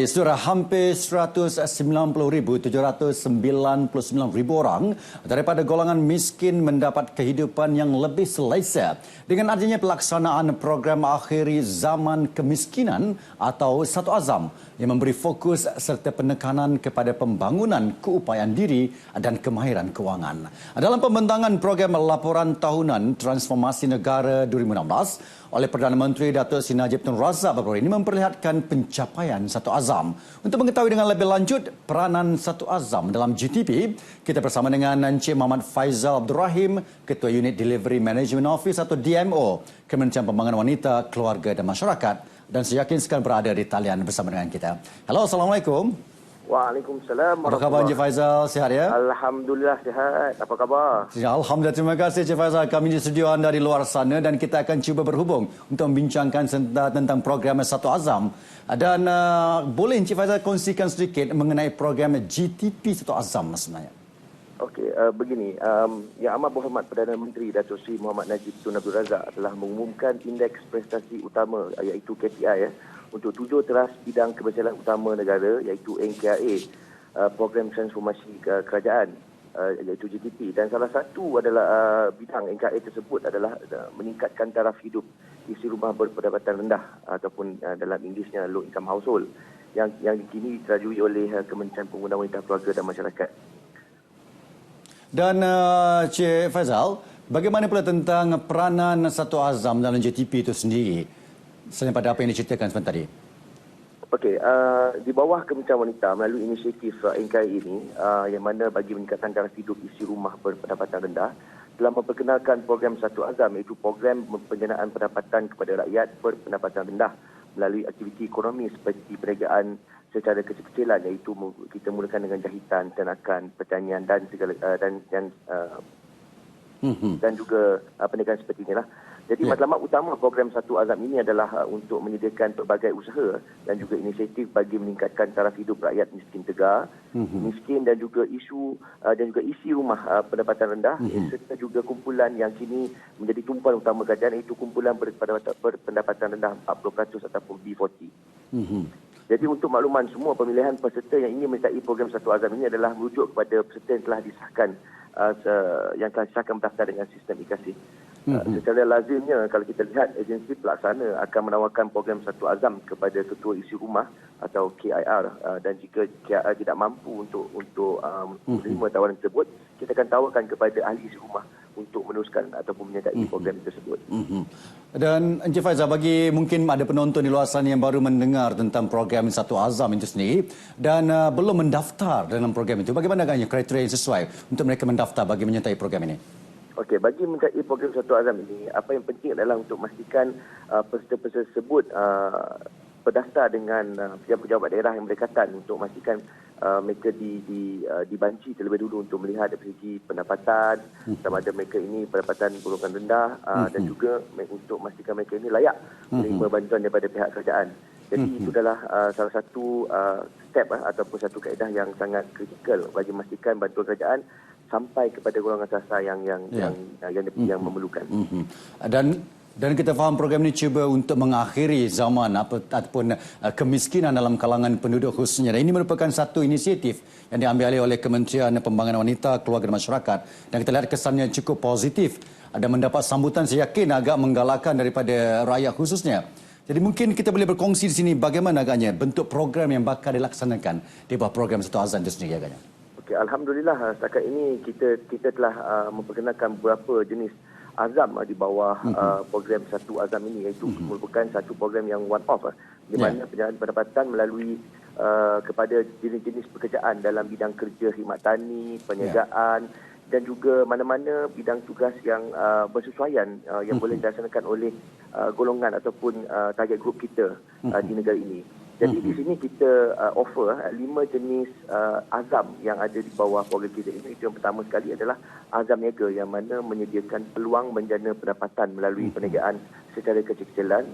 Baik, sudah hampir 190,799 orang daripada golongan miskin mendapat kehidupan yang lebih selesa dengan adanya pelaksanaan program akhiri zaman kemiskinan atau Satu Azam yang memberi fokus serta penekanan kepada pembangunan keupayaan diri dan kemahiran kewangan. Dalam pembentangan program laporan tahunan Transformasi Negara 2016 oleh Perdana Menteri Datuk Seri Najib Tun Razak baru ini memperlihatkan pencapaian Satu Azam. Untuk mengetahui dengan lebih lanjut peranan Satu Azam dalam GTP, kita bersama dengan Encik Muhammad Faizal Abdul Rahim, Ketua Unit Delivery Management Office atau DMO, Kementerian Pembangunan Wanita, Keluarga dan Masyarakat, dan saya yakin sekarang berada di talian bersama dengan kita. Halo, Assalamualaikum. Waalaikumsalam. Apa khabar Encik Faizal? Sihat ya? Alhamdulillah sihat. Apa khabar? Alhamdulillah, terima kasih Encik Faizal. Kami di studio anda di luar sana dan kita akan cuba berhubung untuk membincangkan tentang program Satu Azam. Dan boleh Encik Faizal kongsikan sedikit mengenai program GTP Satu Azam sebenarnya? Okey, begini. Yang Amat Berhormat Perdana Menteri Datuk Seri Muhammad Najib Tun Abdul Razak telah mengumumkan Indeks Prestasi Utama iaitu KPI untuk 7 teras bidang keberjalanan utama negara iaitu NKRA, Program Transformasi Kerajaan iaitu GTP, dan salah satu adalah bidang NKRA tersebut adalah meningkatkan taraf hidup isi rumah berpendapatan rendah ataupun dalam Inggerisnya low income household yang kini diterajui oleh Kementerian Pembangunan Wanita, Keluarga dan Masyarakat. Dan Cik Faizal, bagaimana pula tentang peranan Satu Azam dalam GTP itu sendiri? Selain pada apa yang diceritakan sebentar tadi. Okey, di bawah Kementerian Wanita melalui inisiatif NKRI ini yang mana bagi meningkatkan taraf hidup isi rumah berpendapatan rendah telah memperkenalkan program Satu Azam iaitu program penjanaan pendapatan kepada rakyat berpendapatan rendah melalui aktiviti ekonomi seperti perniagaan secara kecil-kecilan iaitu kita mulakan dengan jahitan, ternakan, pertanian dan segala dan juga perniagaan seperti inilah. Jadi matlamat utama program Satu Azam ini adalah untuk menyediakan pelbagai usaha dan juga inisiatif bagi meningkatkan taraf hidup rakyat miskin tegar, miskin dan juga isi rumah pendapatan rendah, serta juga kumpulan yang kini menjadi tumpuan utama kerajaan iaitu kumpulan berpendapatan rendah 40% ataupun B40. Jadi untuk makluman semua, pemilihan peserta yang ingin menyertai program Satu Azam ini adalah merujuk kepada peserta yang telah disahkan berdaftar dengan sistem e-Kasih. Secara lazimnya kalau kita lihat agensi pelaksana akan menawarkan program Satu Azam kepada ketua isi rumah atau KIR, dan jika KIR tidak mampu untuk menerima tawaran tersebut, kita akan tawarkan kepada ahli isi rumah untuk meneruskan ataupun menyertai program tersebut. Dan Encik Faizal, bagi mungkin ada penonton di luar sana yang baru mendengar tentang program Satu Azam itu sendiri dan belum mendaftar dalam program itu, bagaimana agaknya kriteria yang sesuai untuk mereka mendaftar bagi menyertai program ini? Okey, bagi menyertai program Satu Azam ini, apa yang penting adalah untuk memastikan peserta-peserta tersebut berdaftar dengan pejabat-pejabat daerah yang berdekatan untuk memastikan mereka dibanci terlebih dulu untuk melihat dari segi pendapatan, sama ada mereka ini pendapatan golongan rendah, dan juga untuk memastikan mereka ini layak menerima bantuan daripada pihak kerajaan. Jadi itu adalah salah satu step ataupun satu kaedah yang sangat kritikal bagi memastikan bantuan kerajaan sampai kepada golongan sasar yang memerlukan. Dan kita faham program ini cuba untuk mengakhiri zaman ataupun kemiskinan dalam kalangan penduduk khususnya. Dan ini merupakan satu inisiatif yang diambil oleh Kementerian Pembangunan Wanita, Keluarga dan Masyarakat. Dan kita lihat kesannya cukup positif. Ada mendapat sambutan saya yakin agak menggalakkan daripada rakyat khususnya. Jadi mungkin kita boleh berkongsi di sini bagaimana agaknya bentuk program yang bakal dilaksanakan di bawah program Satu Azam itu sendiri agaknya. Okey, alhamdulillah setakat ini kita telah memperkenalkan beberapa jenis azam di bawah program Satu Azam ini, iaitu merupakan satu program yang one off di mana penjanaan pendapatan melalui kepada jenis-jenis pekerjaan dalam bidang kerja, khidmat tani, perniagaan dan juga mana-mana bidang tugas yang bersesuaian yang boleh dilaksanakan oleh golongan ataupun target group kita di negara ini. Jadi di sini kita offer 5 jenis azam yang ada di bawah program kita ini. Itu yang pertama sekali adalah azam niaga yang mana menyediakan peluang menjana pendapatan melalui perniagaan secara kecil-kecilan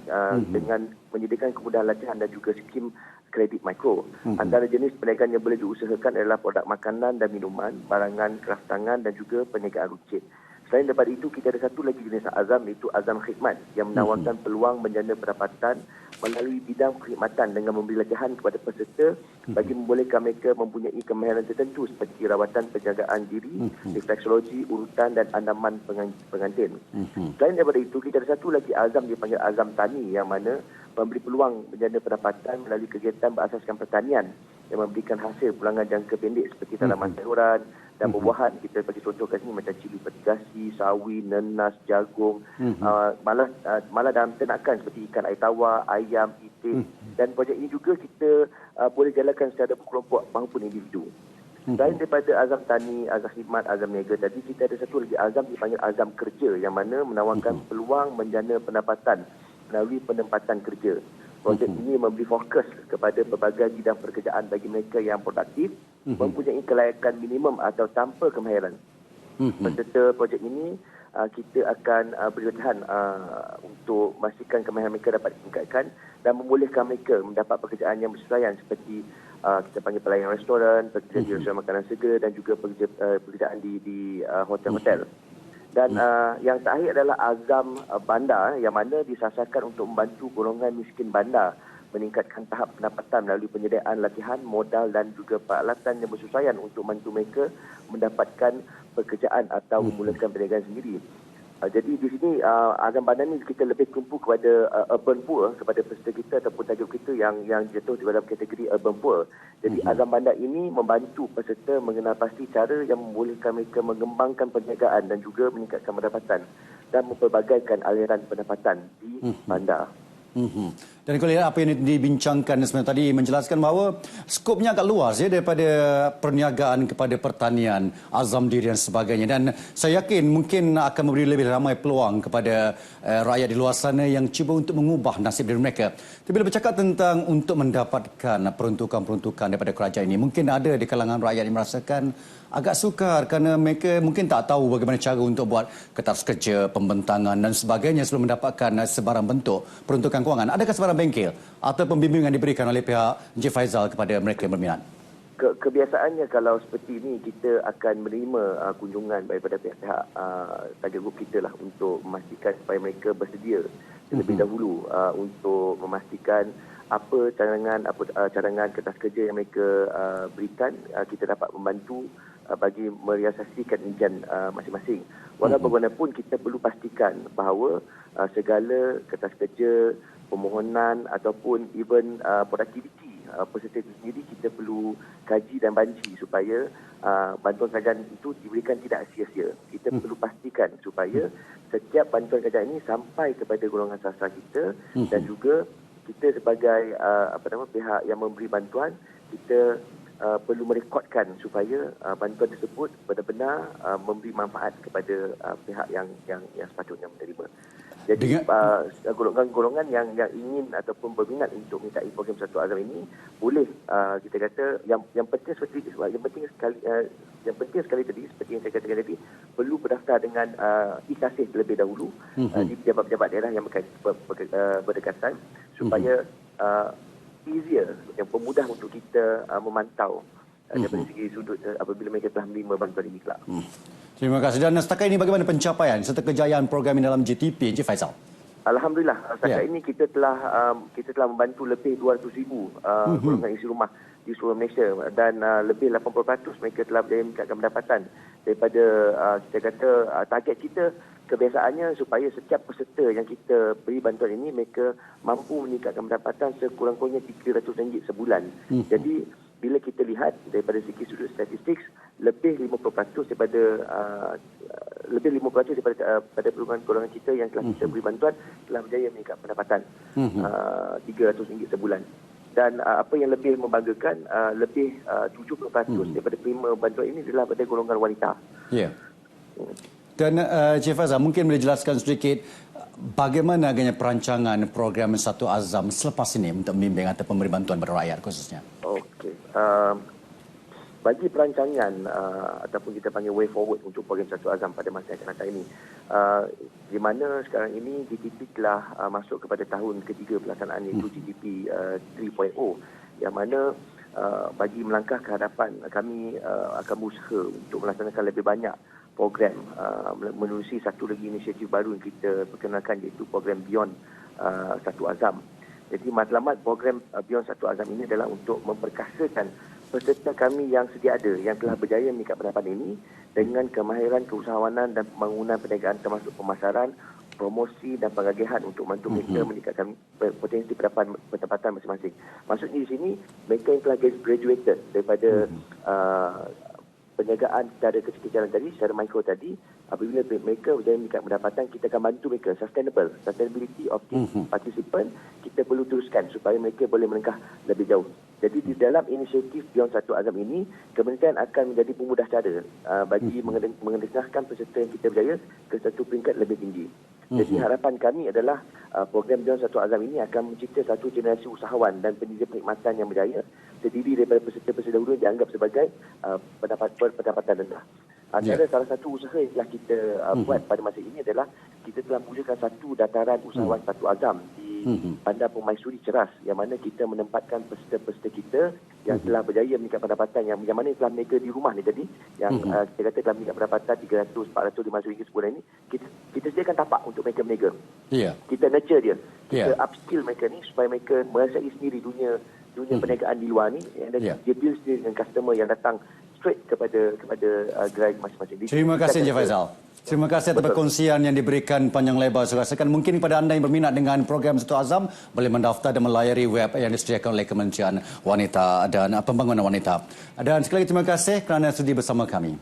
dengan menyediakan kemudahan latihan dan juga skim kredit mikro. Antara jenis perniagaan yang boleh diusahakan adalah produk makanan dan minuman, barangan kraftangan dan juga perniagaan runcit. Selain daripada itu, kita ada satu lagi jenis azam, iaitu azam khidmat yang menawarkan peluang menjana pendapatan melalui bidang perkhidmatan dengan memberi latihan kepada peserta bagi membolehkan mereka mempunyai kemahiran tertentu seperti rawatan penjagaan diri, refleksologi, urutan dan andaman pengantin. Selain daripada itu, kita ada satu lagi azam dipanggil azam tani yang mana memberi peluang menjana pendapatan melalui kegiatan berasaskan pertanian yang memberikan hasil pulangan jangka pendek seperti tanaman sayuran dan buah-buahan. Kita bagi contoh kat sini macam cili petigasi, sawi, nenas, jagung, malah dalam ternakan seperti ikan air tawar, ayam, itik. Dan projek ini juga kita boleh jalankan secara berkelompok maupun individu. Selain daripada azam tani, azam khidmat, azam niaga tadi, kita ada satu lagi azam dipanggil azam kerja yang mana menawarkan peluang menjana pendapatan melalui penempatan kerja. Projek ini memberi fokus kepada pelbagai bidang pekerjaan bagi mereka yang produktif, mempunyai kelayakan minimum atau tanpa kemahiran. Peserta projek ini, kita akan beri latihan untuk memastikan kemahiran mereka dapat ditingkatkan dan membolehkan mereka mendapat pekerjaan yang bersesuaian seperti kita panggil pelayan restoran, pekerja di restoran makanan segera dan juga pekerjaan di hotel-hotel. Dan yang terakhir adalah azam bandar yang mana disasarkan untuk membantu golongan miskin bandar meningkatkan tahap pendapatan melalui penyediaan latihan, modal dan juga peralatan yang bersesuaian untuk membantu mereka mendapatkan pekerjaan atau memulakan perniagaan sendiri. Jadi di sini azam bandar ni kita lebih tumpu kepada urban poor, kepada peserta kita ataupun tajuk kita yang jatuh di dalam kategori urban poor. Jadi azam bandar ini membantu peserta mengenal pasti cara yang membolehkan mereka mengembangkan perniagaan dan juga meningkatkan pendapatan dan mempelbagaikan aliran pendapatan di bandar. Dan kalau lihat apa yang dibincangkan sebenarnya tadi menjelaskan bahawa skopnya agak luas ya, daripada perniagaan kepada pertanian, azam diri dan sebagainya. Dan saya yakin mungkin akan memberi lebih ramai peluang kepada rakyat di luar sana yang cuba untuk mengubah nasib diri mereka. Tapi bila bercakap tentang untuk mendapatkan peruntukan-peruntukan daripada kerajaan ini, mungkin ada di kalangan rakyat yang merasakan agak sukar kerana mereka mungkin tak tahu bagaimana cara untuk buat kertas kerja, pembentangan dan sebagainya sebelum mendapatkan sebarang bentuk peruntukan kewangan. Adakah sebarang bengkel atau pembimbingan diberikan oleh pihak Encik Faizal kepada mereka yang berminat? Kebiasaannya kalau seperti ini kita akan menerima kunjungan daripada pihak-pihak target group kita lah untuk memastikan supaya mereka bersedia terlebih dahulu untuk memastikan apa cadangan kertas kerja yang mereka berikan, kita dapat membantu bagi merealisasikan impian masing-masing. Walau bagaimanapun kita perlu pastikan bahawa segala kertas kerja, permohonan ataupun even produktiviti peserta itu sendiri kita perlu kaji dan banci supaya bantuan kerajaan itu diberikan tidak sia-sia. Kita perlu pastikan supaya setiap bantuan kerajaan ini sampai kepada golongan sastra kita dan juga kita sebagai pihak yang memberi bantuan, kita perlu merekodkan supaya bantuan tersebut benar-benar memberi manfaat kepada pihak yang sepatutnya menerima. Jadi golongan-golongan yang ingin ataupun berminat untuk menyertai program Satu Azam ini boleh kita kata yang penting sekali tadi seperti yang saya katakan tadi, perlu berdaftar dengan e-kasih terlebih dahulu di pejabat-pejabat daerah yang berdekatan supaya easier, yang pemudah untuk kita memantau daripada segi sudut apabila mereka telah menerima bantuan ini kelak. Terima kasih. Dan setakat ini bagaimana pencapaian serta kejayaan program ini dalam JTP, Encik Faizal? Alhamdulillah, setakat ini kita telah membantu lebih 200,000 golongan isi rumah di seluruh Malaysia dan lebih 80% mereka telah berjaya meningkatkan pendapatan. Daripada kita kata target kita kebiasaannya supaya setiap peserta yang kita beri bantuan ini mereka mampu meningkatkan pendapatan sekurang-kurangnya RM300 sebulan. Jadi bila kita lihat daripada segi sudut statistik, lebih 50% daripada pada golongan kita yang telah kita beri bantuan telah berjaya meningkatkan pendapatan RM300 sebulan. Dan apa yang lebih membanggakan, lebih 70% daripada penerima bantuan ini adalah pada golongan wanita. Ya. Dan Encik Faizal, mungkin boleh jelaskan sedikit bagaimana agaknya perancangan program Satu Azam selepas ini untuk membimbing atau memberi bantuan kepada rakyat khususnya? Okey. Bagi perancangan ataupun kita panggil way forward untuk program Satu Azam pada masa yang akan datang ini, di mana sekarang ini GTP telah masuk kepada tahun ketiga pelaksanaan, iaitu GTP 3.0, yang mana bagi melangkah ke hadapan kami akan berusaha untuk melaksanakan lebih banyak program, menerusi satu lagi inisiatif baru yang kita perkenalkan, iaitu program Beyond Satu Azam. Jadi matlamat program Beyond Satu Azam ini adalah untuk memperkasakan peserta kami yang sedia ada, yang telah berjaya meningkat pendapatan ini dengan kemahiran keusahawanan dan pembangunan perniagaan termasuk pemasaran, promosi dan pengagihan untuk membantu mereka meningkatkan potensi pendapatan masing-masing. Maksudnya di sini, mereka yang telah graduated daripada perniagaan secara kecil-kecilan tadi, secara mikro tadi, apabila mereka berjaya meningkat pendapatan, kita akan bantu mereka sustainability of the participant, kita perlu teruskan supaya mereka boleh melangkah lebih jauh. Jadi di dalam inisiatif Beyond Satu Azam ini, kementerian akan menjadi pemudah cara bagi mengendalikan peserta yang kita berjaya ke satu peringkat lebih tinggi. Jadi harapan kami adalah program Beyond Satu Azam ini akan mencipta satu generasi usahawan dan penyedia perkhidmatan yang berjaya, terdiri daripada peserta-peserta dahulu yang dianggap sebagai pendapatan rendah. Antara salah satu usaha yang telah kita buat pada masa ini adalah kita telah mulakan satu dataran usahawan Satu Azam di Bandar Permaisuri Ceras, yang mana kita menempatkan peserta-peserta kita yang telah berjaya meningkat pendapatan yang mana telah mereka di rumah ni tadi, yang kita kata telah meningkat pendapatan 300, 400, 500 ringgit sebulan ini, kita sediakan tapak untuk mereka berniaga. Kita nurture dia, kita upskill mereka ni supaya mereka merasai sendiri dunia perniagaan di luar ni, dan dia deal sendiri dengan customer yang datang straight kepada gerai masing-masing. Terima kasih Encik Faizal. Terima kasih atas perkongsian yang diberikan panjang lebar. Saya rasakan mungkin kepada anda yang berminat dengan program Satu Azam boleh mendaftar dan melayari web yang disediakan oleh Kementerian Wanita dan Pembangunan Wanita. Dan sekali lagi terima kasih kerana sudi bersama kami.